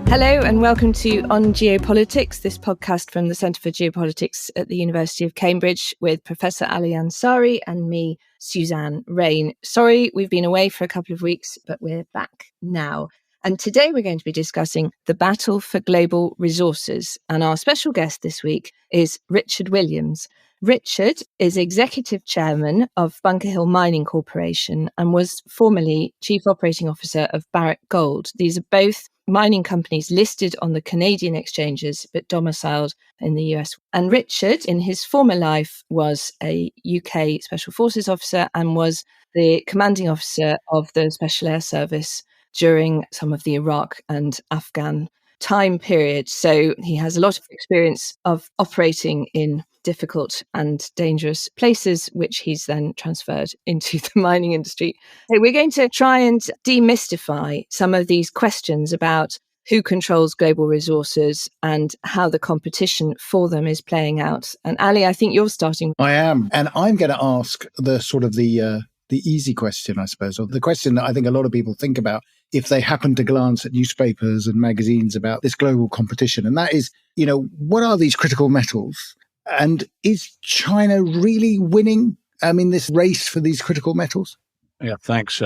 Hello and welcome to On Geopolitics, this podcast from the Centre for Geopolitics at the University of Cambridge with Professor Ali Ansari and me, Suzanne Rain. Sorry, we've been away for a couple of weeks, but we're back now. And today we're going to be discussing the battle for global resources. And our special guest this week is Richard Williams. Richard is Executive Chairman of Bunker Hill Mining Corporation and was formerly Chief Operating Officer of Barrick Gold. These are both mining companies listed on the Canadian exchanges but domiciled in the US. And Richard, in his former life, was a UK Special Forces officer and was the commanding officer of the Special Air Service during some of the Iraq and Afghan time period. So he has a lot of experience of operating in difficult and dangerous places, which he's then transferred into the mining industry. So we're going to try and demystify some of these questions about who controls global resources and how the competition for them is playing out. And Ali, I think you're starting. I am. And I'm going to ask the easy question, I suppose, or the question that I think a lot of people think about if they happen to glance at newspapers and magazines about this global competition. And that is, what are these critical metals? And is China really winning, this race for these critical metals? Yeah, thanks.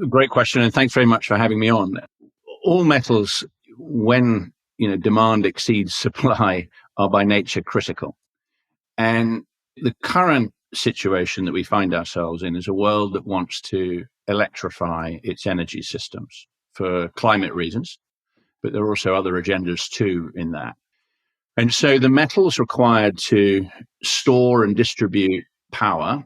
Great question. And thanks very much for having me on. All metals, when, demand exceeds supply, are by nature critical. And the current situation that we find ourselves in is a world that wants to electrify its energy systems for climate reasons, but there are also other agendas too in that. And so the metals required to store and distribute power,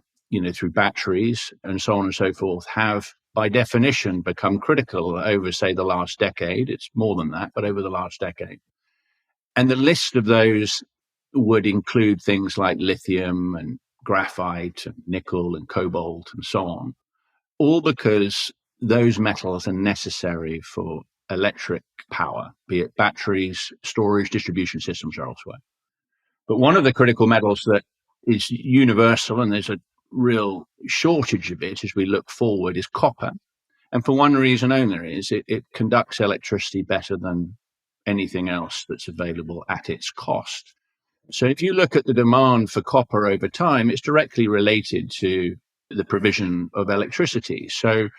through batteries and so on and so forth, have by definition become critical over, say, the last decade. It's more than that, but over the last decade. And the list of those would include things like lithium and graphite and nickel and cobalt and so on, all because those metals are necessary for electric power, be it batteries, storage, distribution systems, or elsewhere. But one of the critical metals that is universal, and there's a real shortage of it as we look forward, is copper. And for one reason only, is it conducts electricity better than anything else that's available at its cost. So if you look at the demand for copper over time, it's directly related to the provision of electricity. So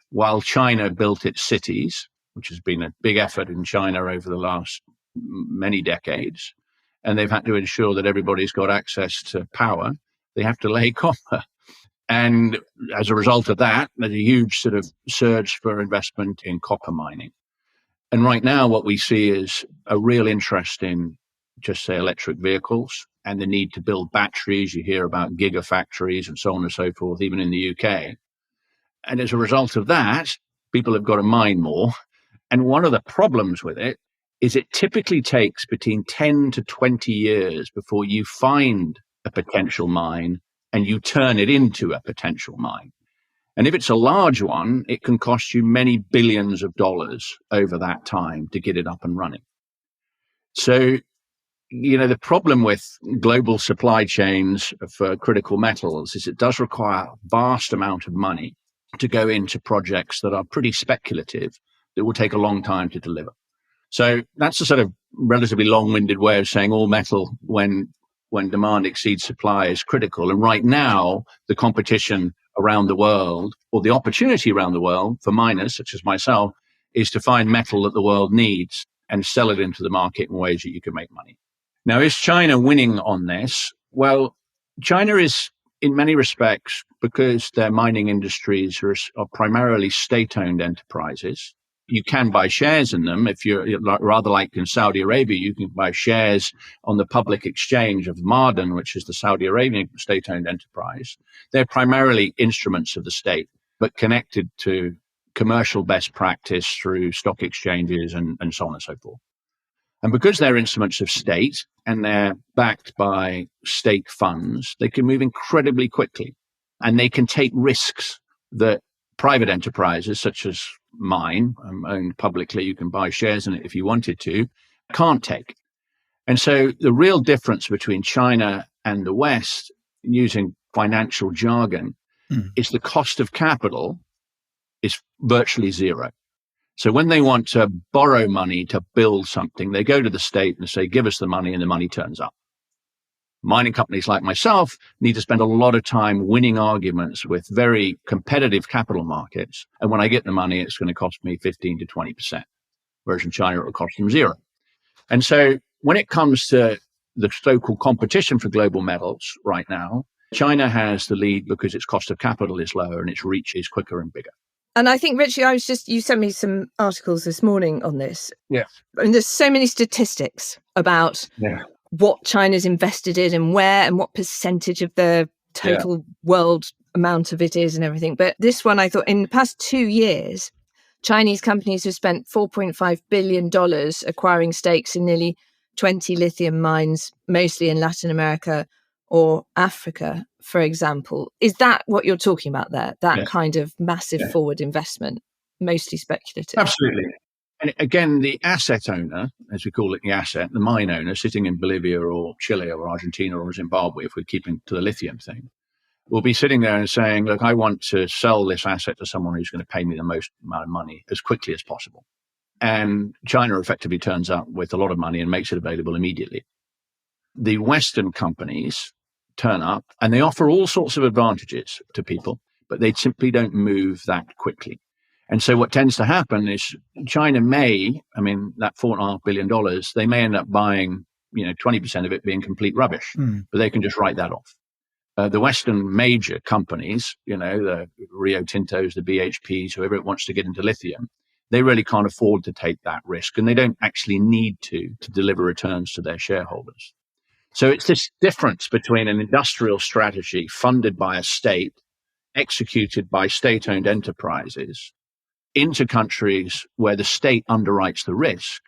while China built its cities, which has been a big effort in China over the last many decades, and they've had to ensure that everybody's got access to power, they have to lay copper. And as a result of that, there's a huge sort of surge for investment in copper mining. And right now, what we see is a real interest in just say electric vehicles and the need to build batteries. You hear about gigafactories and so on and so forth, even in the UK. And as a result of that, people have got to mine more. And one of the problems with it is it typically takes between 10 to 20 years before you find a potential mine and you turn it into a potential mine. And if it's a large one, it can cost you many billions of dollars over that time to get it up and running. So, the problem with global supply chains for critical metals is it does require a vast amount of money to go into projects that are pretty speculative, that will take a long time to deliver. So that's a sort of relatively long-winded way of saying all metal, when demand exceeds supply, is critical. And right now, the competition around the world, or the opportunity around the world for miners such as myself, is to find metal that the world needs and sell it into the market in ways that you can make money. Now, is China winning on this? Well, China is, in many respects, because their mining industries are primarily state-owned enterprises. You can buy shares in them. If you're rather like in Saudi Arabia, you can buy shares on the public exchange of Ma'aden, which is the Saudi Arabian state-owned enterprise. They're primarily instruments of the state, but connected to commercial best practice through stock exchanges and so on and so forth. And because they're instruments of state and they're backed by state funds, they can move incredibly quickly, and they can take risks that private enterprises such as mine, owned publicly, you can buy shares in it if you wanted to, can't take. And so the real difference between China and the West, using financial jargon, is the cost of capital is virtually zero. So when they want to borrow money to build something, they go to the state and say, give us the money, and the money turns up. Mining companies like myself need to spend a lot of time winning arguments with very competitive capital markets. And when I get the money, it's going to cost me 15 to 20%, whereas in China, it will cost them zero. And so when it comes to the so-called competition for global metals right now, China has the lead because its cost of capital is lower and its reach is quicker and bigger. And I think, Richie, you sent me some articles this morning on this. Yeah. And there's so many statistics about what China's invested in and where and what percentage of the total world amount of it is and everything. But this one, I thought in the past 2 years, Chinese companies have spent $4.5 billion acquiring stakes in nearly 20 lithium mines, mostly in Latin America or Africa, for example. Is that what you're talking about there? That kind of massive forward investment, mostly speculative? Absolutely. And again, the asset owner, as we call it, the mine owner sitting in Bolivia or Chile or Argentina or Zimbabwe, if we're keeping to the lithium thing, will be sitting there and saying, look, I want to sell this asset to someone who's going to pay me the most amount of money as quickly as possible. And China effectively turns up with a lot of money and makes it available immediately. The Western companies turn up and they offer all sorts of advantages to people, but they simply don't move that quickly. And so what tends to happen is China that $4.5 billion, they may end up buying, 20% of it being complete rubbish, but they can just write that off. The Western major companies, the Rio Tintos, the BHPs, whoever it wants to get into lithium, they really can't afford to take that risk, and they don't actually need to deliver returns to their shareholders. So it's this difference between an industrial strategy funded by a state, executed by state-owned enterprises, into countries where the state underwrites the risk,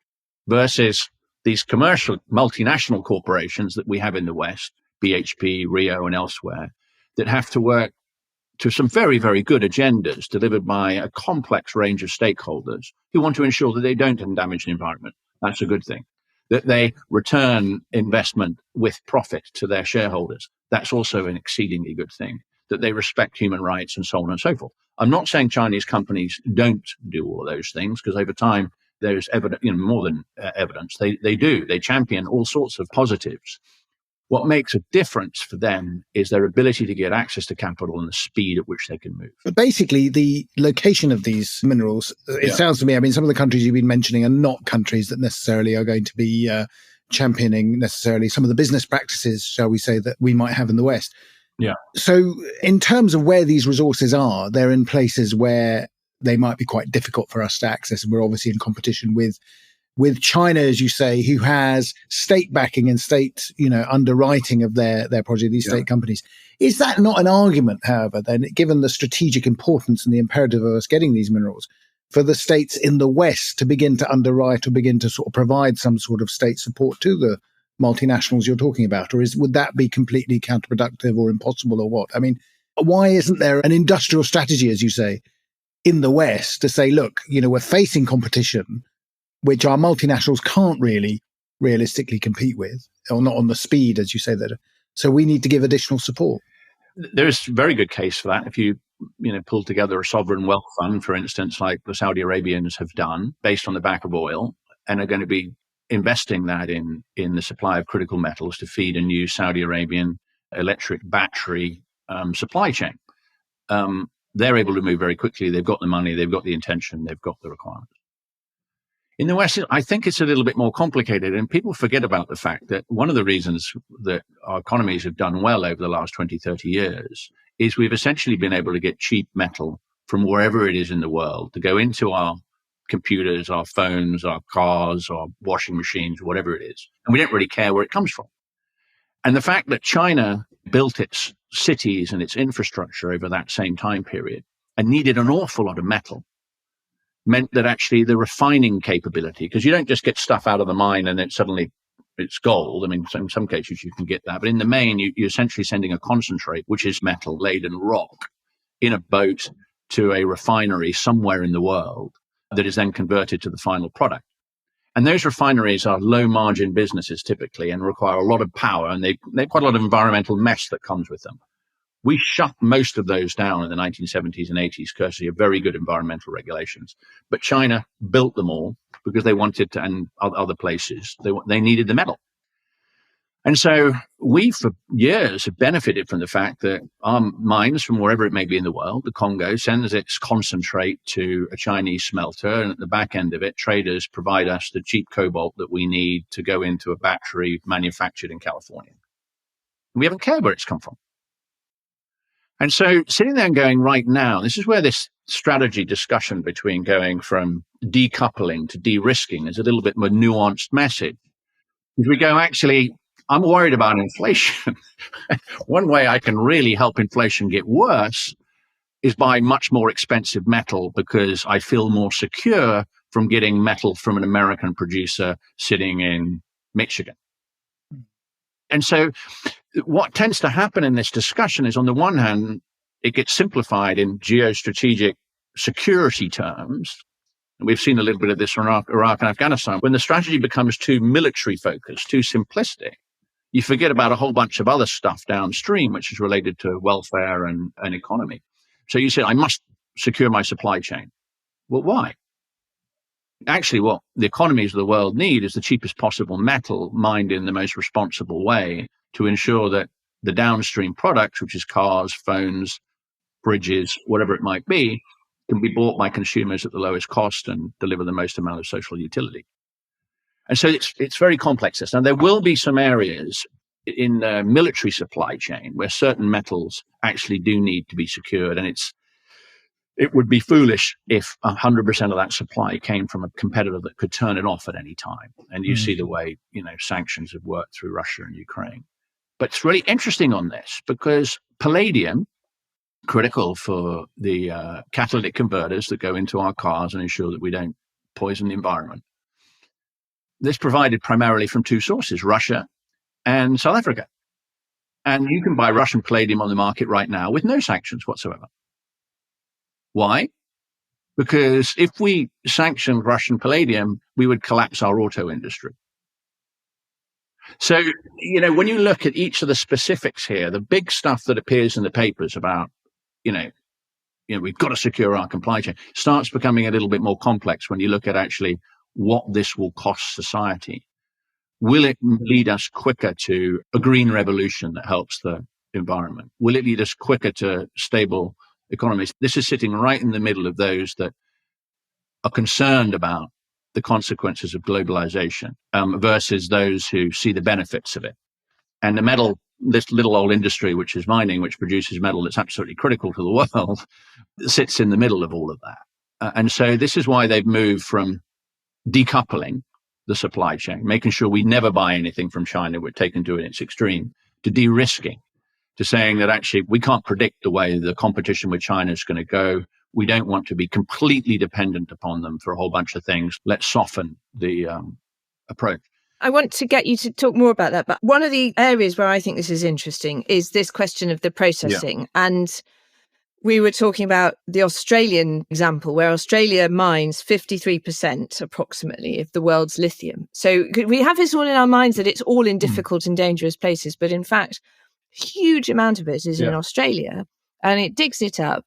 versus these commercial multinational corporations that we have in the West, BHP, Rio, and elsewhere, that have to work to some very, very good agendas delivered by a complex range of stakeholders who want to ensure that they don't damage the environment. That's a good thing. That they return investment with profit to their shareholders. That's also an exceedingly good thing. That they respect human rights and so on and so forth. I'm not saying Chinese companies don't do all of those things, because over time there's more than evidence. They do. They champion all sorts of positives. What makes a difference for them is their ability to get access to capital and the speed at which they can move. But basically, the location of these minerals, it sounds to me, some of the countries you've been mentioning are not countries that necessarily are going to be championing necessarily some of the business practices, shall we say, that we might have in the West. Yeah. So in terms of where these resources are, they're in places where they might be quite difficult for us to access. And we're obviously in competition with China, as you say, who has state backing and state, underwriting of their project, these state companies. Is that not an argument, however, then, given the strategic importance and the imperative of us getting these minerals, for the states in the West to begin to underwrite or begin to sort of provide some sort of state support to the multinationals you're talking about? Or would that be completely counterproductive or impossible or what? Why isn't there an industrial strategy, as you say, in the West to say, look, we're facing competition which our multinationals can't really realistically compete with, or not on the speed, as you say that. So we need to give additional support. There's a very good case for that. If you pull together a sovereign wealth fund, for instance, like the Saudi Arabians have done, based on the back of oil, and are going to be investing that in the supply of critical metals to feed a new Saudi Arabian electric battery supply chain. They're able to move very quickly. They've got the money, they've got the intention, they've got the requirements. In the West, I think it's a little bit more complicated, and people forget about the fact that one of the reasons that our economies have done well over the last 20, 30 years is we've essentially been able to get cheap metal from wherever it is in the world to go into our computers, our phones, our cars, our washing machines, whatever it is. And we don't really care where it comes from. And the fact that China built its cities and its infrastructure over that same time period and needed an awful lot of metal meant that actually the refining capability, because you don't just get stuff out of the mine and it's gold. In some cases you can get that, but in the main, you're essentially sending a concentrate, which is metal laden rock, in a boat to a refinery somewhere in the world that is then converted to the final product. And those refineries are low margin businesses typically and require a lot of power, and they've quite a lot of environmental mess that comes with them. We shut most of those down in the 1970s and 80s courtesy of very good environmental regulations. But China built them all because they wanted to, and other places, they needed the metal. And so we, for years, have benefited from the fact that our mines, from wherever it may be in the world, the Congo sends its concentrate to a Chinese smelter, and at the back end of it, traders provide us the cheap cobalt that we need to go into a battery manufactured in California. We haven't cared where it's come from. And so sitting there and going, right now, this is where this strategy discussion between going from decoupling to de-risking is a little bit more nuanced message. As we go, actually, I'm worried about inflation. One way I can really help inflation get worse is buy much more expensive metal, because I feel more secure from getting metal from an American producer sitting in Michigan. And so what tends to happen in this discussion is, on the one hand, it gets simplified in geostrategic security terms. And we've seen a little bit of this in Iraq and Afghanistan. When the strategy becomes too military focused, too simplistic, you forget about a whole bunch of other stuff downstream, which is related to welfare and economy. So you say, I must secure my supply chain. Well, why? Actually, what the economies of the world need is the cheapest possible metal mined in the most responsible way to ensure that the downstream products, which is cars, phones, bridges, whatever it might be, can be bought by consumers at the lowest cost and deliver the most amount of social utility. And so it's very complex. Now, there will be some areas in the military supply chain where certain metals actually do need to be secured. And it would be foolish if 100% of that supply came from a competitor that could turn it off at any time. And you see the way, sanctions have worked through Russia and Ukraine. But it's really interesting on this because palladium, critical for the catalytic converters that go into our cars and ensure that we don't poison the environment. This provided primarily from two sources, Russia and South Africa. And you can buy Russian palladium on the market right now with no sanctions whatsoever. Why? Because if we sanctioned Russian palladium, we would collapse our auto industry. So, when you look at each of the specifics here, the big stuff that appears in the papers about, we've got to secure our supply chain starts becoming a little bit more complex when you look at actually what this will cost society. Will it lead us quicker to a green revolution that helps the environment? Will it lead us quicker to stable economies? This is sitting right in the middle of those that are concerned about the consequences of globalization versus those who see the benefits of it. And the metal, this little old industry, which is mining, which produces metal that's absolutely critical to the world, sits in the middle of all of that. And so this is why they've moved from decoupling the supply chain, making sure we never buy anything from China, we're taken to its extreme, to de-risking, to saying that actually we can't predict the way the competition with China is going to go. We don't want to be completely dependent upon them for a whole bunch of things. Let's soften the approach. I want to get you to talk more about that. But one of the areas where I think this is interesting is this question of the processing. Yeah. And we were talking about the Australian example, where Australia mines 53% approximately of the world's lithium. So we have this all in our minds that it's all in difficult and dangerous places. But in fact, a huge amount of it is in Australia, and it digs it up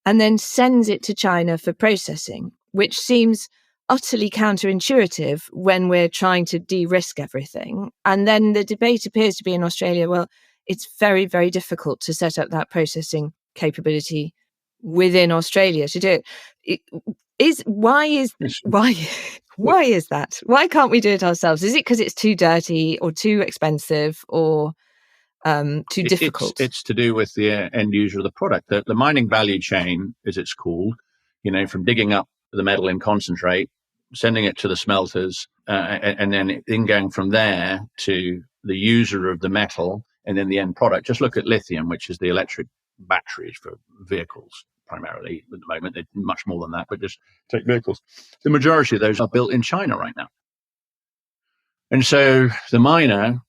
and then sends it to China for processing, which seems utterly counterintuitive when we're trying to de-risk everything. And then the debate appears to be in Australia, well, it's very, very difficult to set up that processing capability within Australia to do it. Why is that? Why can't we do it ourselves? Is it because it's too dirty or too expensive or too difficult? It's to do with the end user of the product. The mining value chain, as it's called, from digging up the metal in concentrate, sending it to the smelters, and then going from there to the user of the metal, and then the end product. Just look at lithium, which is the electric batteries for vehicles primarily at the moment. They're much more than that, but just take vehicles. The majority of those are built in China right now. And so the miner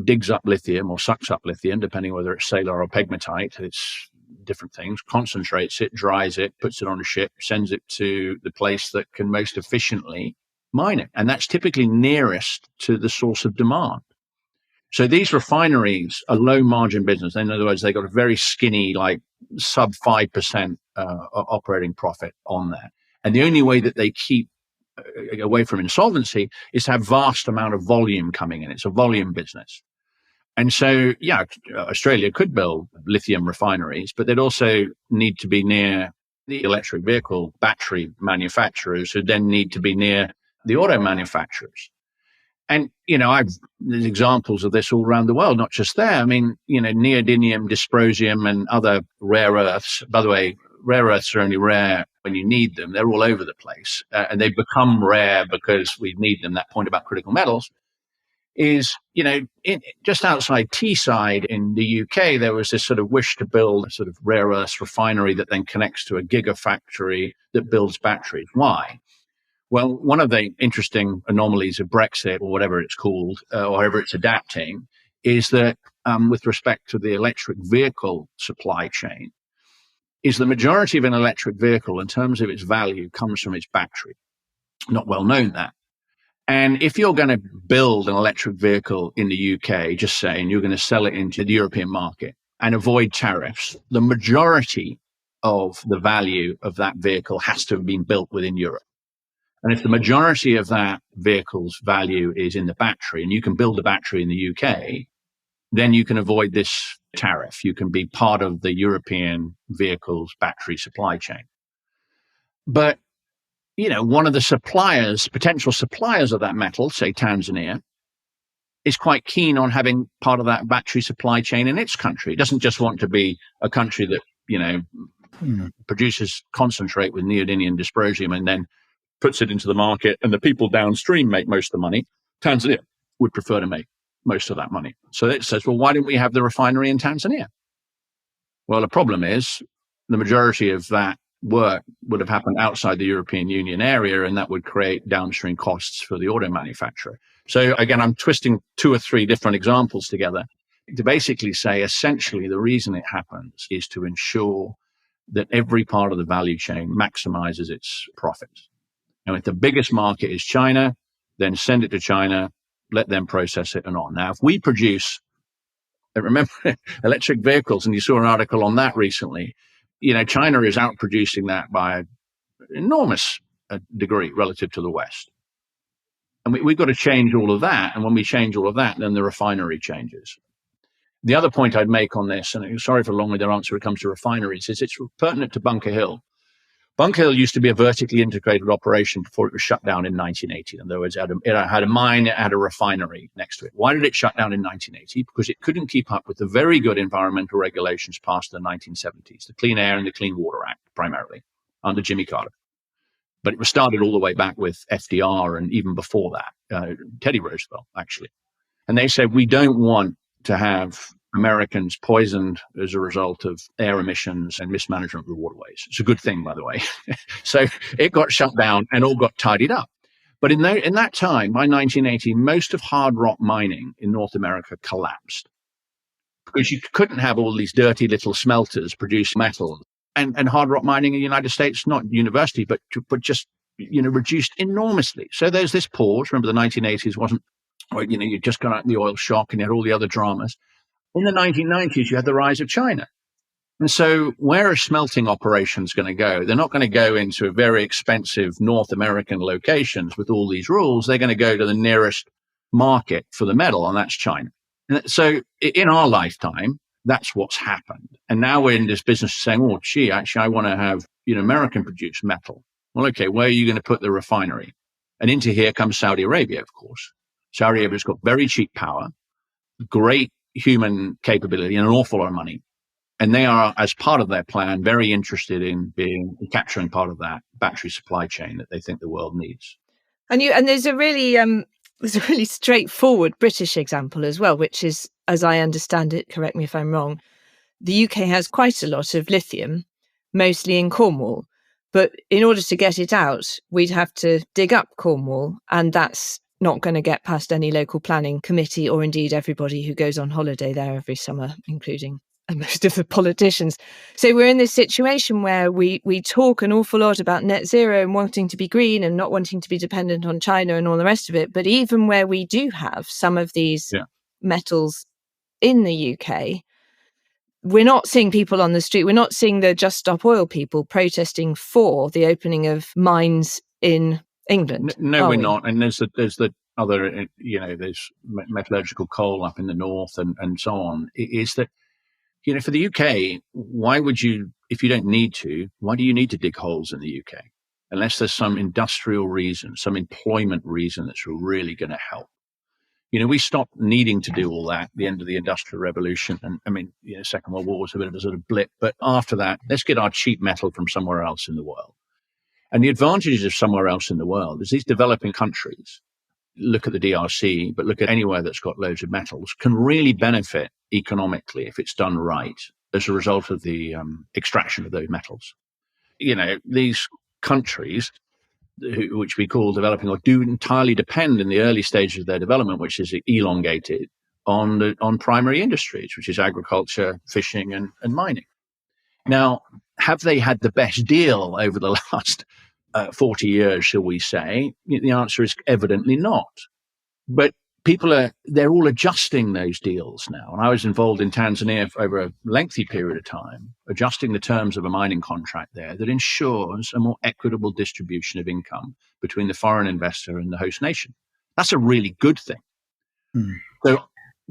digs up lithium or sucks up lithium, depending whether it's salar or pegmatite. It's different things, concentrates it, dries it, puts it on a ship, sends it to the place that can most efficiently mine it. And that's typically nearest to the source of demand. So these refineries are low margin business. In other words, they got a very skinny, like sub 5% operating profit on there. And the only way that they keep away from insolvency is to have vast amount of volume coming in. It's a volume business. And so, yeah, Australia could build lithium refineries, but they'd also need to be near the electric vehicle battery manufacturers, who then need to be near the auto manufacturers. And, there's examples of this all around the world, not just there. I mean, neodymium, dysprosium, and other rare earths. By the way, rare earths are only rare when you need them. They're all over the place. And they've become rare because we need them. That point about critical metals is, just outside Teesside in the UK, there was this sort of wish to build a sort of rare earths refinery that then connects to a gigafactory that builds batteries. Why? Well, one of the interesting anomalies of Brexit, or whatever it's called, or however it's adapting, is that with respect to the electric vehicle supply chain, is the majority of an electric vehicle in terms of its value comes from its battery. Not well known that. And if you're going to build an electric vehicle in the UK, just saying you're going to sell it into the European market and avoid tariffs, the majority of the value of that vehicle has to have been built within Europe. And if the majority of that vehicle's value is in the battery, and you can build a battery in the UK, then you can avoid this tariff. You can be part of the European vehicle's battery supply chain. But, one of the potential suppliers of that metal, say Tanzania, is quite keen on having part of that battery supply chain in its country. It doesn't just want to be a country that, produces concentrate with neodymium and dysprosium and then puts it into the market, and the people downstream make most of the money. Tanzania would prefer to make most of that money. So it says, well, why didn't we have the refinery in Tanzania? Well, the problem is the majority of that work would have happened outside the European Union area, and that would create downstream costs for the auto manufacturer. So again, I'm twisting 2 or 3 different examples together to basically say, essentially, the reason it happens is to ensure that every part of the value chain maximizes its profits. Now, if the biggest market is China, then send it to China, let them process it and on. Now, if we produce, remember, electric vehicles, and you saw an article on that recently, China is outproducing that by an enormous degree relative to the West. And we've got to change all of that. And when we change all of that, then the refinery changes. The other point I'd make on this, and sorry for a long-winded answer when it comes to refineries, is it's pertinent to Bunker Hill. Bunker Hill used to be a vertically integrated operation before it was shut down in 1980. In other words, it had a mine, it had a refinery next to it. Why did it shut down in 1980? Because it couldn't keep up with the very good environmental regulations passed in the 1970s, the Clean Air and the Clean Water Act, primarily, under Jimmy Carter. But it was started all the way back with FDR and even before that, Teddy Roosevelt, actually. And they said, we don't want to have Americans poisoned as a result of air emissions and mismanagement of the waterways. It's a good thing, by the way. So it got shut down and all got tidied up. But in that time, by 1980, most of hard rock mining in North America collapsed because you couldn't have all these dirty little smelters produce metal. And hard rock mining in the United States, not university, but just, reduced enormously. So there's this pause. Remember, the 1980s wasn't, you just got out the oil shock and you had all the other dramas. In the 1990s, you had the rise of China. And so where are smelting operations going to go? They're not going to go into very expensive North American locations with all these rules. They're going to go to the nearest market for the metal, and that's China. And so in our lifetime, that's what's happened. And now we're in this business of saying, oh, gee, actually, I want to have American-produced metal. Well, okay, where are you going to put the refinery? And into here comes Saudi Arabia, of course. Saudi Arabia's got very cheap power, great human capability, and an awful lot of money. And they are, as part of their plan, very interested in capturing part of that battery supply chain that they think the world needs. And there's a really straightforward British example as well, which is, as I understand it, correct me if I'm wrong, the UK has quite a lot of lithium, mostly in Cornwall. But in order to get it out, we'd have to dig up Cornwall, and that's not going to get past any local planning committee or indeed everybody who goes on holiday there every summer, including most of the politicians. So we're in this situation where we talk an awful lot about net zero and wanting to be green and not wanting to be dependent on China and all the rest of it. But even where we do have some of these metals in the UK, we're not seeing people on the street. We're not seeing the Just Stop Oil people protesting for the opening of mines in England. No, we're not. And there's the other, there's metallurgical coal up in the north and so on. Is that, for the UK, why would you, if you don't need to, why do you need to dig holes in the UK? Unless there's some industrial reason, some employment reason that's really going to help. We stopped needing to do all that at the end of the Industrial Revolution. And Second World War was a bit of a sort of blip. But after that, let's get our cheap metal from somewhere else in the world. And the advantages of somewhere else in the world is these developing countries, look at the DRC, but look at anywhere that's got loads of metals, can really benefit economically if it's done right as a result of the extraction of those metals. These countries, which we call developing, or do entirely depend in the early stages of their development, which is elongated, on primary industries, which is agriculture, fishing, and mining. Now, have they had the best deal over the last 40 years, shall we say? The answer is evidently not. But they're all adjusting those deals now. And I was involved in Tanzania over a lengthy period of time, adjusting the terms of a mining contract there that ensures a more equitable distribution of income between the foreign investor and the host nation. That's a really good thing. So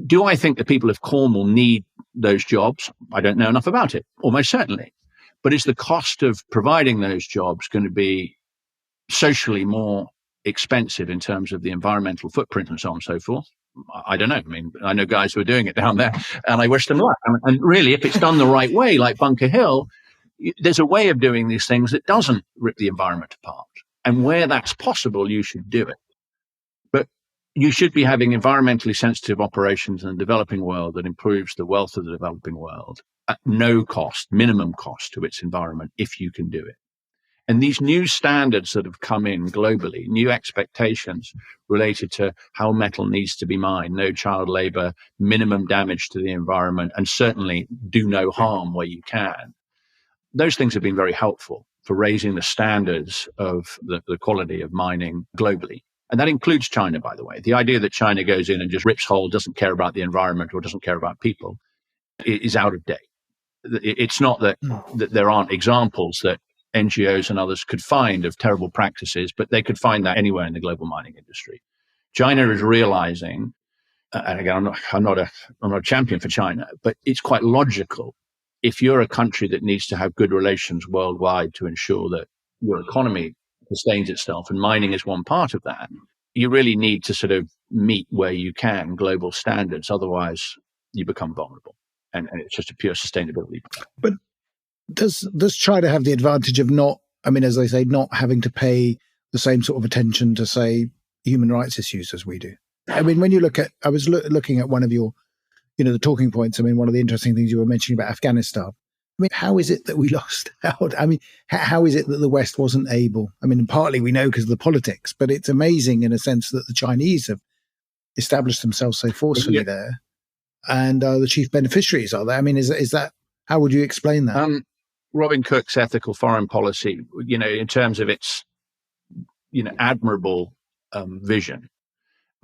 do I think the people of Cornwall need those jobs? I don't know enough about it, almost certainly. But is the cost of providing those jobs going to be socially more expensive in terms of the environmental footprint and so on and so forth? I don't know. I know guys who are doing it down there, and I wish them luck. And really, if it's done the right way, like Bunker Hill, there's a way of doing these things that doesn't rip the environment apart. And where that's possible, you should do it. But you should be having environmentally sensitive operations in the developing world that improves the wealth of the developing world at no cost, minimum cost to its environment, if you can do it. And these new standards that have come in globally, new expectations related to how metal needs to be mined, no child labor, minimum damage to the environment, and certainly do no harm where you can. Those things have been very helpful for raising the standards of the quality of mining globally. And that includes China, by the way. The idea that China goes in and just rips hole, doesn't care about the environment or doesn't care about people is out of date. It's not that there aren't examples that NGOs and others could find of terrible practices, but they could find that anywhere in the global mining industry. China is realizing, and again, I'm not a champion for China, but it's quite logical. If you're a country that needs to have good relations worldwide to ensure that your economy sustains itself, and mining is one part of that, you really need to sort of meet where you can global standards. Otherwise, you become vulnerable. And it's just a pure sustainability. But does China have the advantage of not, as they say, not having to pay the same sort of attention to, say, human rights issues as we do? When you look at, I was looking at one of your, the talking points. One of the interesting things you were mentioning about Afghanistan. How is it that we lost out? How is it that the West wasn't able? Partly we know because of the politics, but it's amazing in a sense that the Chinese have established themselves so forcefully there. And the chief beneficiaries are there. Is that, how would you explain that? Robin Cook's ethical foreign policy, in terms of its, admirable vision,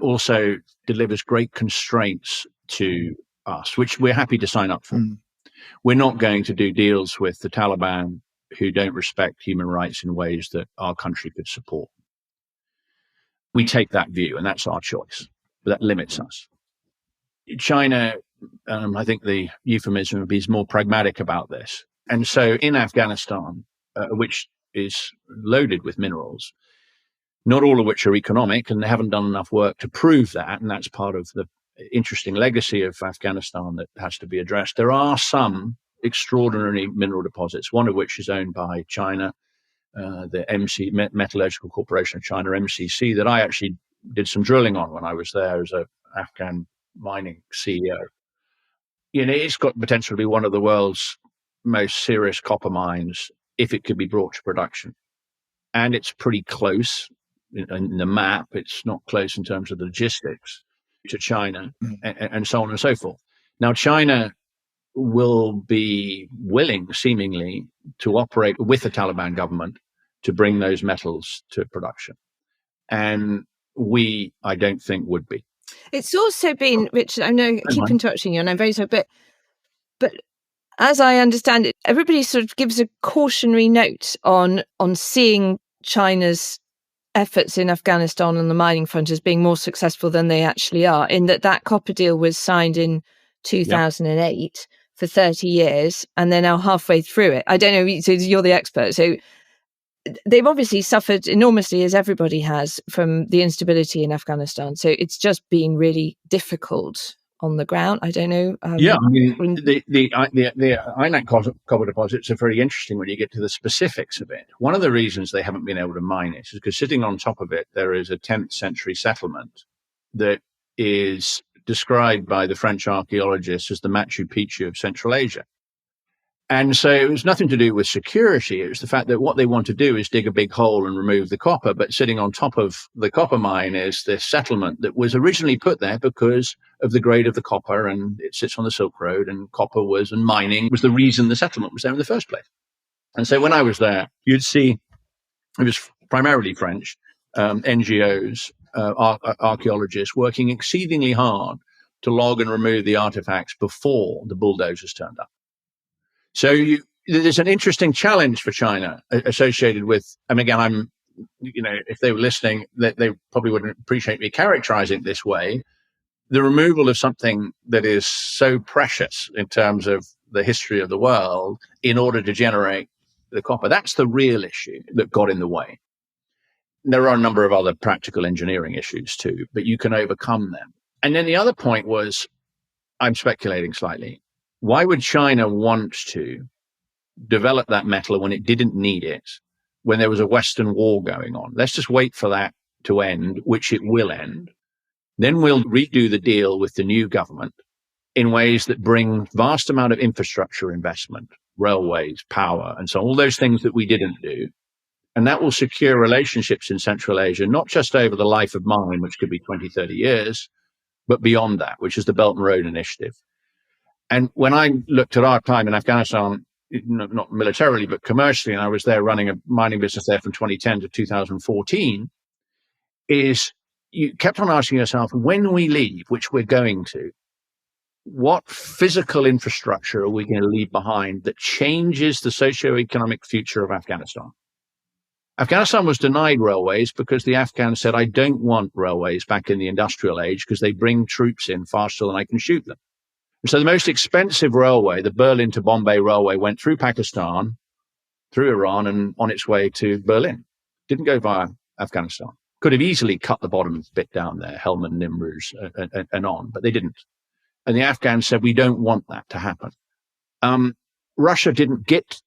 also delivers great constraints to us, which we're happy to sign up for. We're not going to do deals with the Taliban who don't respect human rights in ways that our country could support. We take that view, and that's our choice, but that limits us. China, I think the euphemism would be, is more pragmatic about this. And so in Afghanistan, which is loaded with minerals, not all of which are economic, and they haven't done enough work to prove that, and that's part of the interesting legacy of Afghanistan that has to be addressed. There are some extraordinary mineral deposits, one of which is owned by China, the Metallurgical Corporation of China, MCC, that I actually did some drilling on when I was there as an Afghan mining CEO. It's got potential to be one of the world's most serious copper mines if it could be brought to production. And it's pretty close in the map. It's not close in terms of the logistics to China and so on and so forth. Now, China will be willing, seemingly, to operate with the Taliban government to bring those metals to production. And we, I don't think, would be. It's also been, Richard, I know I keep mind. interrupting you and I'm very sorry, but as I understand it, everybody sort of gives a cautionary note on seeing China's efforts in Afghanistan on the mining front as being more successful than they actually are, in that copper deal was signed in 2008 for 30 years, and they're now halfway through it. I don't know, so you're the expert. So they've obviously suffered enormously, as everybody has, from the instability in Afghanistan. So it's just been really difficult on the ground. I don't know. I mean, the INAC copper deposits are very interesting when you get to the specifics of it. One of the reasons they haven't been able to mine it is because sitting on top of it, there is a 10th century settlement that is described by the French archaeologists as the Machu Picchu of Central Asia. And so it was nothing to do with security. It was the fact that what they want to do is dig a big hole and remove the copper. But sitting on top of the copper mine is this settlement that was originally put there because of the grade of the copper, and it sits on the Silk Road, and and mining was the reason the settlement was there in the first place. And so when I was there, you'd see it was primarily French NGOs, archaeologists working exceedingly hard to log and remove the artifacts before the bulldozers turned up. So there's an interesting challenge for China associated with, and again, if they were listening, they probably wouldn't appreciate me characterizing it this way. The removal of something that is so precious in terms of the history of the world in order to generate the copper, that's the real issue that got in the way. There are a number of other practical engineering issues too, but you can overcome them. And then the other point was, I'm speculating slightly, why would China want to develop that metal when it didn't need it, when there was a Western war going on? Let's just wait for that to end, which it will end. Then we'll redo the deal with the new government in ways that bring vast amount of infrastructure investment, railways, power, and so all those things that we didn't do. And that will secure relationships in Central Asia, not just over the life of mine, which could be 20, 30 years, but beyond that, which is the Belt and Road Initiative. And when I looked at our time in Afghanistan, not militarily, but commercially, and I was there running a mining business there from 2010 to 2014, is you kept on asking yourself, when we leave, which we're going to, what physical infrastructure are we going to leave behind that changes the socio-economic future of Afghanistan? Afghanistan was denied railways because the Afghans said, I don't want railways back in the industrial age because they bring troops in faster than I can shoot them. So the most expensive railway, the Berlin to Bombay railway, went through Pakistan, through Iran, and on its way to Berlin. Didn't go via Afghanistan. Could have easily cut the bottom bit down there, Helmand, Nimruz, and on, but they didn't. And the Afghans said, we don't want that to happen. Russia didn't get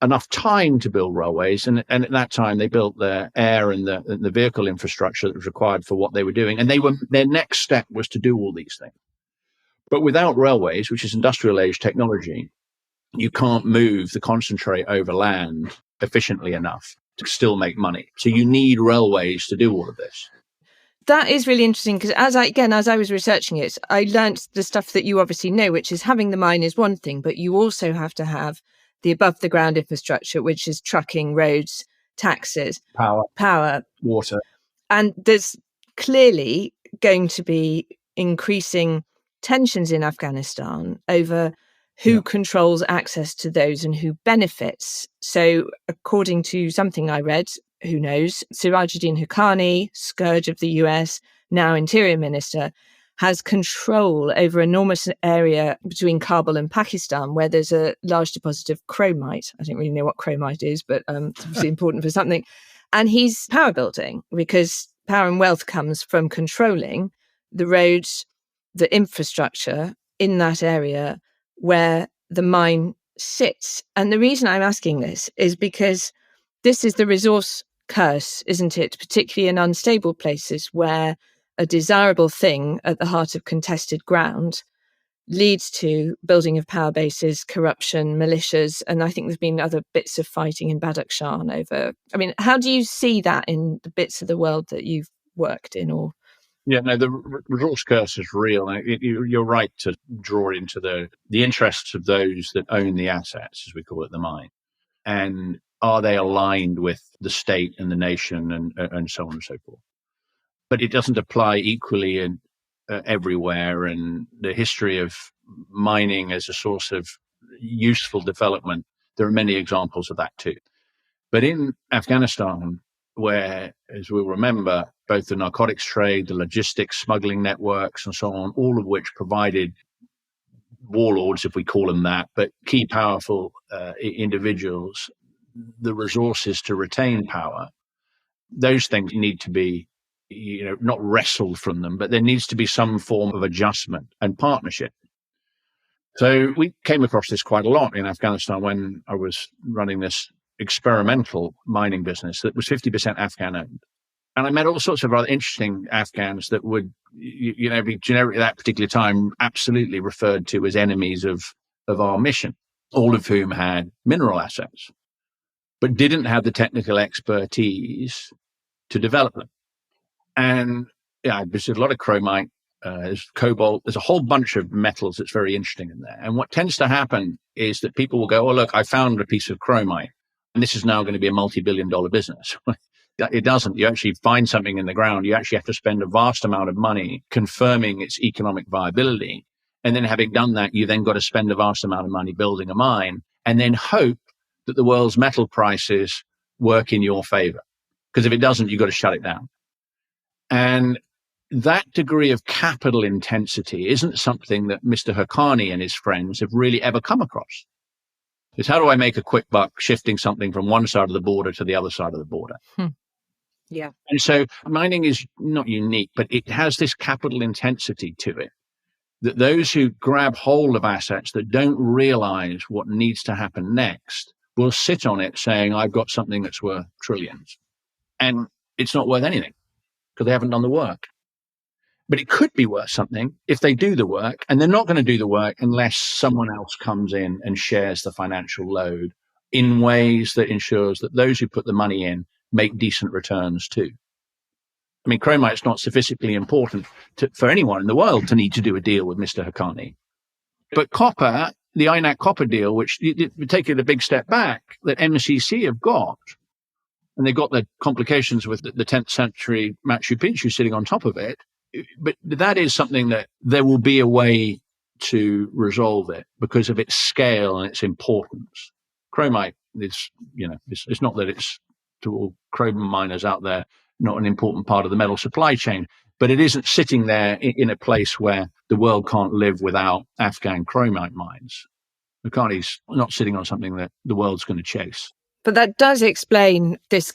enough time to build railways, and at that time they built the air and the vehicle infrastructure that was required for what they were doing. And their next step was to do all these things. But without railways, which is industrial age technology, you can't move the concentrate over land efficiently enough to still make money. So you need railways to do all of this. That is really interesting because as I was researching it, I learned the stuff that you obviously know, which is having the mine is one thing, but you also have to have the above the ground infrastructure, which is trucking, roads, taxis, power, water. And there's clearly going to be increasing tensions in Afghanistan over who controls access to those and who benefits. So according to something I read, who knows, Sirajuddin Haqqani, scourge of the US, now Interior Minister, has control over an enormous area between Kabul and Pakistan where there's a large deposit of chromite. I don't really know what chromite is, but it's obviously important for something. And he's power building because power and wealth comes from controlling the roads, the infrastructure in that area where the mine sits. And the reason I'm asking this is because this is the resource curse, isn't it? Particularly in unstable places where a desirable thing at the heart of contested ground leads to building of power bases, corruption, militias, and I think there's been other bits of fighting in Badakhshan over. I mean, how do you see that in the bits of the world that you've worked in? Or the resource curse is real. You're right to draw into the interests of those that own the assets, as we call it, the mine, and are they aligned with the state and the nation and so on and so forth. but it doesn't apply equally in everywhere. And the history of mining as a source of useful development, there are many examples of that too. But in Afghanistan, where, as we'll remember, both the narcotics trade, the logistics, smuggling networks, and so on, all of which provided warlords, if we call them that, but key powerful individuals, the resources to retain power, those things need to be, not wrestled from them, but there needs to be some form of adjustment and partnership. So we came across this quite a lot in Afghanistan when I was running this experimental mining business that was 50% Afghan owned. And I met all sorts of rather interesting Afghans that would, be generically at that particular time absolutely referred to as enemies of our mission, all of whom had mineral assets, but didn't have the technical expertise to develop them. And I visited a lot of chromite, there's cobalt, there's a whole bunch of metals that's very interesting in there. And what tends to happen is that people will go, oh, look, I found a piece of chromite, and this is now going to be a multi-billion-dollar business. It doesn't. You actually find something in the ground. You actually have to spend a vast amount of money confirming its economic viability. And then having done that, you then got to spend a vast amount of money building a mine and then hope that the world's metal prices work in your favor. Because if it doesn't, you've got to shut it down. And that degree of capital intensity isn't something that Mr. Haqqani and his friends have really ever come across. It's how do I make a quick buck shifting something from one side of the border to the other side of the border? Yeah. And so mining is not unique, but it has this capital intensity to it, that those who grab hold of assets that don't realize what needs to happen next will sit on it saying, I've got something that's worth trillions. And it's not worth anything because they haven't done the work. But it could be worth something if they do the work, and they're not going to do the work unless someone else comes in and shares the financial load in ways that ensures that those who put the money in make decent returns too. I mean, chromite's not sufficiently important for anyone in the world to need to do a deal with Mr. Haqqani. But copper, the INAC copper deal, which taking a big step back, that MCC have got, and they've got the complications with the 10th century Machu Picchu sitting on top of it, but that is something that there will be a way to resolve it because of its scale and its importance. Chromite is, it's not that it's to all chrome miners out there, not an important part of the metal supply chain, but it isn't sitting there in a place where the world can't live without Afghan chromite mines. Haqqani's not sitting on something that the world's going to chase. But that does explain this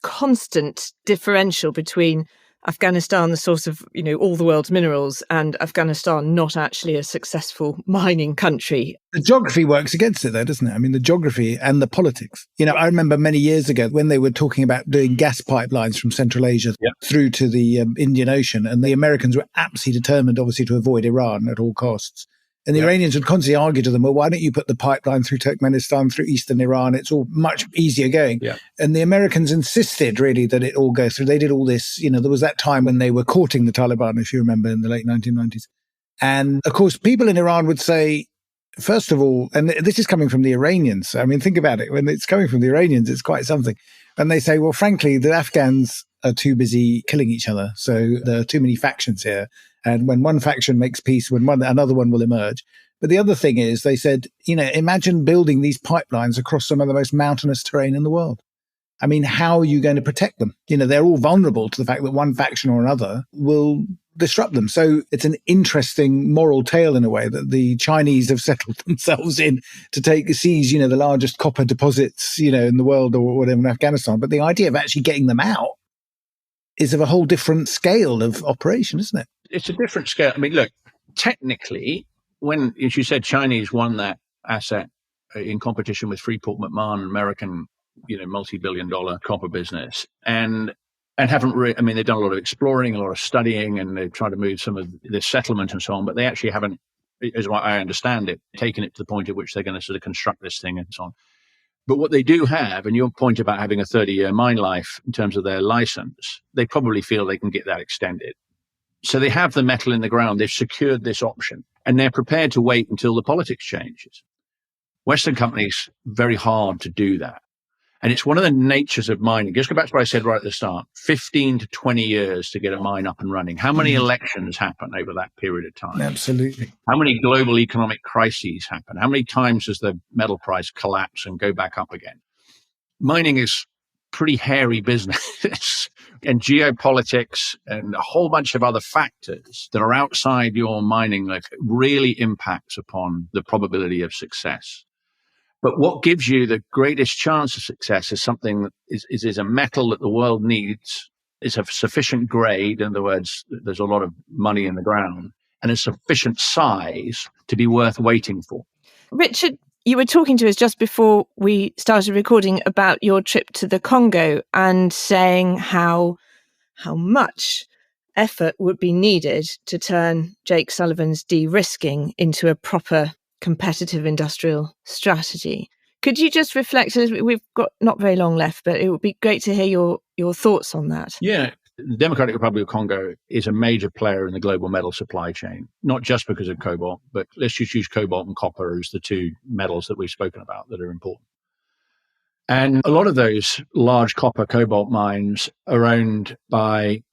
constant differential between Afghanistan, the source of, all the world's minerals, and Afghanistan not actually a successful mining country. The geography works against it, though, doesn't it? I mean, the geography and the politics. I remember many years ago when they were talking about doing gas pipelines from Central Asia through to the Indian Ocean, and the Americans were absolutely determined, obviously, to avoid Iran at all costs. And the Iranians would constantly argue to them, well, why don't you put the pipeline through Turkmenistan, through eastern Iran? It's all much easier going. Yeah. And the Americans insisted really that it all go through. They did all this, there was that time when they were courting the Taliban, if you remember, in the late 1990s. And of course, people in Iran would say, first of all, and this is coming from the Iranians. I mean, think about it. When it's coming from the Iranians, it's quite something. And they say, well, frankly, the Afghans are too busy killing each other. So there are too many factions here. And when one faction makes peace, another one will emerge. But the other thing is, they said, imagine building these pipelines across some of the most mountainous terrain in the world. I mean, how are you going to protect them? They're all vulnerable to the fact that one faction or another will disrupt them. So it's an interesting moral tale in a way that the Chinese have settled themselves in to seize, the largest copper deposits, in the world or whatever in Afghanistan. But the idea of actually getting them out is of a whole different scale of operation, isn't it? It's a different scale. I mean, look, technically, when, as you said, Chinese won that asset in competition with Freeport-McMahon, American, multi-billion-dollar copper business, and haven't really, they've done a lot of exploring, a lot of studying, and they've tried to move some of the settlement and so on, but they actually haven't, as what I understand it, taken it to the point at which they're going to sort of construct this thing and so on. But what they do have, and your point about having a 30-year mine life in terms of their license, they probably feel they can get that extended. So they have the metal in the ground. They've secured this option, and they're prepared to wait until the politics changes. Western companies, very hard to do that. And it's one of the natures of mining. Just go back to what I said right at the start, 15 to 20 years to get a mine up and running. How many elections happen over that period of time? Absolutely. How many global economic crises happen? How many times does the metal price collapse and go back up again? Mining is pretty hairy business and geopolitics and a whole bunch of other factors that are outside your mining like really impacts upon the probability of success. But what gives you the greatest chance of success is something that is a metal that the world needs, is of sufficient grade. In other words, there's a lot of money in the ground and a sufficient size to be worth waiting for. Richard, you were talking to us just before we started recording about your trip to the Congo and saying how much effort would be needed to turn Jake Sullivan's de-risking into a proper competitive industrial strategy. Could you just reflect, as we've got not very long left, but it would be great to hear your thoughts on that. Yeah. The Democratic Republic of Congo is a major player in the global metal supply chain, not just because of cobalt, but let's just use cobalt and copper as the two metals that we've spoken about that are important. And a lot of those large copper cobalt mines are owned by,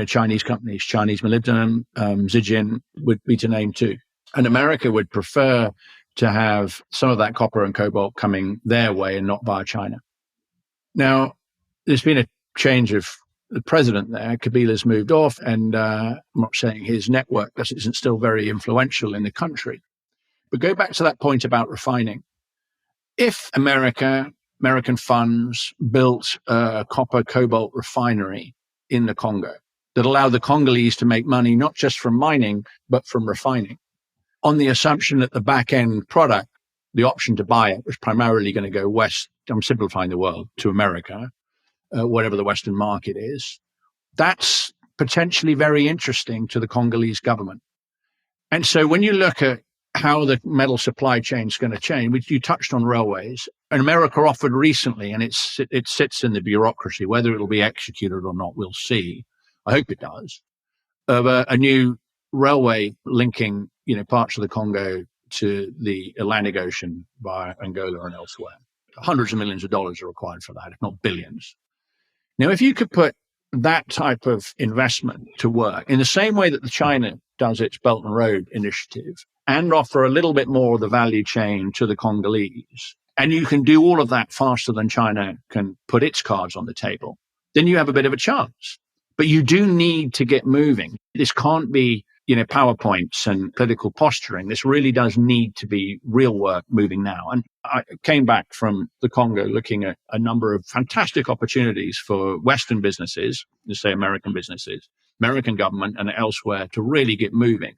Chinese companies. Chinese molybdenum, Zijin would be to name two. And America would prefer to have some of that copper and cobalt coming their way and not via China. Now, there's been a change of the president there. Kabila's moved off, and I'm not saying his network isn't still very influential in the country. But go back to that point about refining. If American funds built a copper cobalt refinery in the Congo that allowed the Congolese to make money not just from mining, but from refining, on the assumption that the back end product, the option to buy it, was primarily going to go west, I'm simplifying the world, to America, whatever the Western market is, that's potentially very interesting to the Congolese government. And so when you look at how the metal supply chain is going to change, which you touched on railways, and America offered recently, and it sits in the bureaucracy, whether it'll be executed or not, we'll see. I hope it does, of a new railway linking, parts of the Congo to the Atlantic Ocean via Angola and elsewhere. Hundreds of millions of dollars are required for that, if not billions. Now, if you could put that type of investment to work in the same way that China does its Belt and Road Initiative and offer a little bit more of the value chain to the Congolese, and you can do all of that faster than China can put its cards on the table, then you have a bit of a chance. But you do need to get moving. This can't be, PowerPoints and political posturing. This really does need to be real work moving now. And I came back from the Congo looking at a number of fantastic opportunities for Western businesses, let's say American businesses, American government and elsewhere to really get moving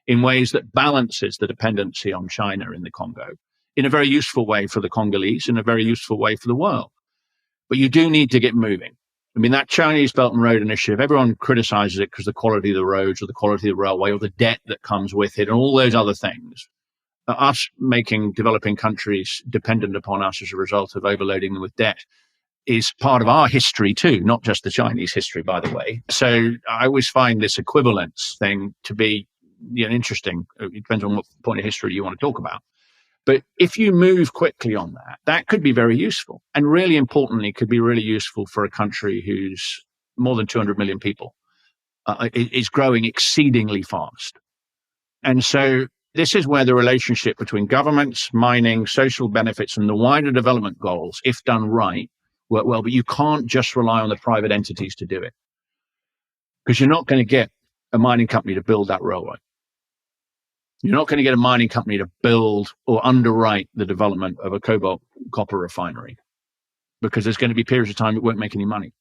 in ways that balances the dependency on China in the Congo in a very useful way for the Congolese, in a very useful way for the world. But you do need to get moving. I mean, that Chinese Belt and Road Initiative, everyone criticizes it because the quality of the roads or the quality of the railway or the debt that comes with it and all those other things. Us making developing countries dependent upon us as a result of overloading them with debt is part of our history too, not just the Chinese history, by the way. So I always find this equivalence thing to be interesting. It depends on what point of history you want to talk about. But if you move quickly on that, that could be very useful. And really importantly, could be really useful for a country who's more than 200 million people, is growing exceedingly fast. And so this is where the relationship between governments, mining, social benefits, and the wider development goals, if done right, work well. But you can't just rely on the private entities to do it, because you're not going to get a mining company to build that railway. You're not going to get a mining company to build or underwrite the development of a cobalt copper refinery, because there's going to be periods of time it won't make any money.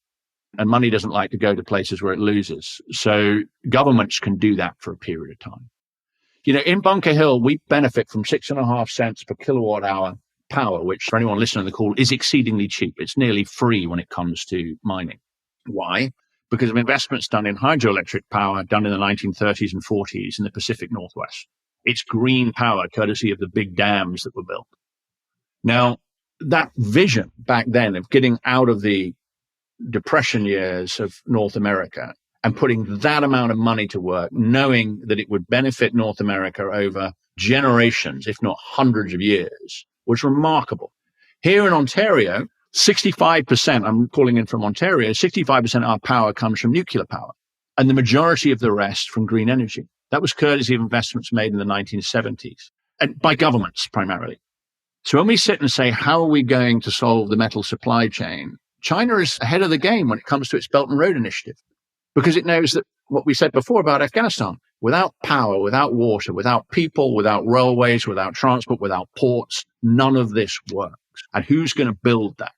And money doesn't like to go to places where it loses. So governments can do that for a period of time. In Bunker Hill, we benefit from 6.5 cents per kilowatt hour power, which for anyone listening to the call is exceedingly cheap. It's nearly free when it comes to mining. Why? Because of investments done in hydroelectric power done in the 1930s and 40s in the Pacific Northwest. It's green power, courtesy of the big dams that were built. Now, that vision back then of getting out of the depression years of North America and putting that amount of money to work, knowing that it would benefit North America over generations, if not hundreds of years, was remarkable. Here in Ontario, 65%, I'm calling in from Ontario, 65% of our power comes from nuclear power, and the majority of the rest from green energy. That was courtesy of investments made in the 1970s, and by governments primarily. So when we sit and say, how are we going to solve the metal supply chain? China is ahead of the game when it comes to its Belt and Road Initiative, because it knows that what we said before about Afghanistan, without power, without water, without people, without railways, without transport, without ports, none of this works. And who's going to build that?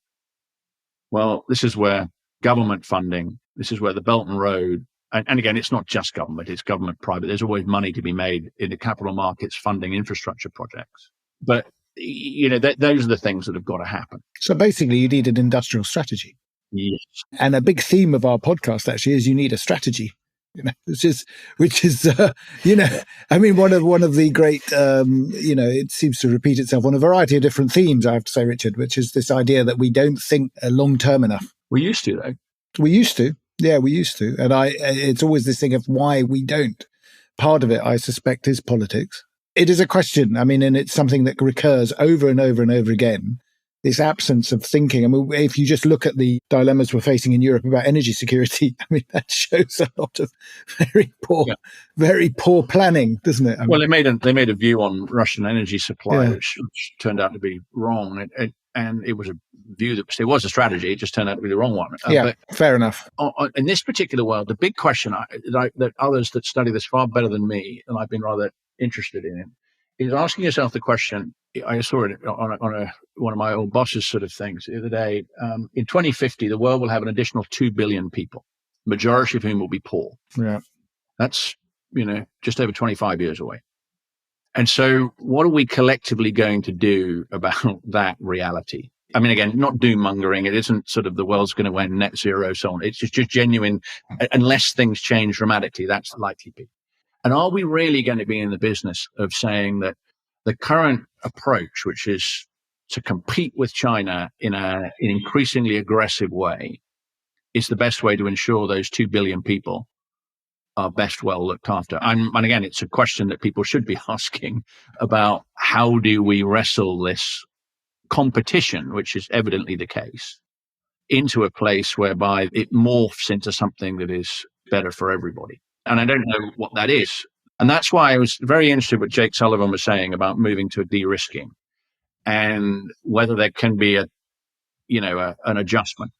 Well, this is where government funding, this is where the Belt and Road, and again, it's not just government, it's government private. There's always money to be made in the capital markets funding infrastructure projects. But, those are the things that have got to happen. So basically, you need an industrial strategy. Yes. And a big theme of our podcast actually is you need a strategy. Which is one of the great, it seems to repeat itself on a variety of different themes, I have to say, Richard, which is this idea that we don't think long-term enough. We used to, though. We used to. Yeah, we used to. And it's always this thing of why we don't. Part of it, I suspect, is politics. It is a question, and it's something that recurs over and over and over again. This absence of thinking. If you just look at the dilemmas we're facing in Europe about energy security, that shows a lot of very poor planning, doesn't it? Well, they made a view on Russian energy supply, which turned out to be wrong. And it was a view it was a strategy. It just turned out to be the wrong one. But fair enough. In this particular world, the big question that others that study this far better than me, and I've been rather interested in, is asking yourself the question. I saw it on one of my old boss's sort of things the other day. In 2050, the world will have an additional 2 billion people, majority of whom will be poor. Yeah. That's, just over 25 years away. And so what are we collectively going to do about that reality? Again, not doom mongering. It isn't sort of the world's going to end net zero, so on. It's just genuine, unless things change dramatically, that's likely to be. And are we really going to be in the business of saying that the current approach, which is to compete with China in an increasingly aggressive way, is the best way to ensure those 2 billion people are best well looked after? And again, it's a question that people should be asking about how do we wrestle this competition, which is evidently the case, into a place whereby it morphs into something that is better for everybody. And I don't know what that is. And that's why I was very interested what Jake Sullivan was saying about moving to a de-risking and whether there can be an adjustment.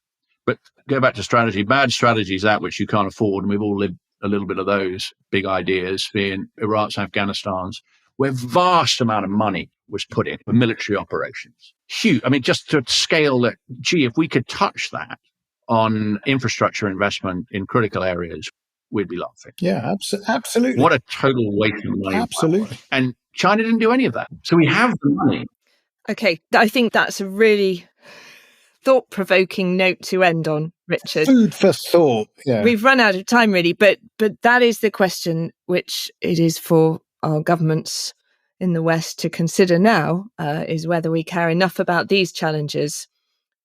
But go back to strategy. Bad strategy is that which you can't afford. And we've all lived a little bit of those big ideas, being Iraq's, Afghanistan's, where vast amount of money was put in for military operations. Huge. Just to scale that, if we could touch that on infrastructure investment in critical areas, we'd be laughing. Yeah, absolutely. What a total waste of money. Absolutely. And China didn't do any of that. So we have the money. Okay, I think that's a really thought-provoking note to end on, Richard. Food for thought. Yeah. We've run out of time, really, but that is the question which it is for our governments in the West to consider now, is whether we care enough about these challenges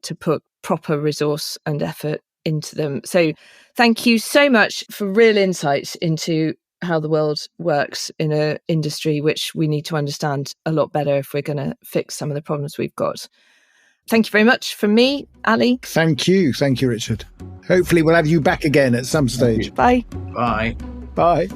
to put proper resource and effort into them. So thank you so much for real insights into how the world works in an industry which we need to understand a lot better if we're going to fix some of the problems we've got. Thank you very much from me, Ali. Thank you, Richard. Hopefully we'll have you back again at some stage. Bye. Bye. Bye.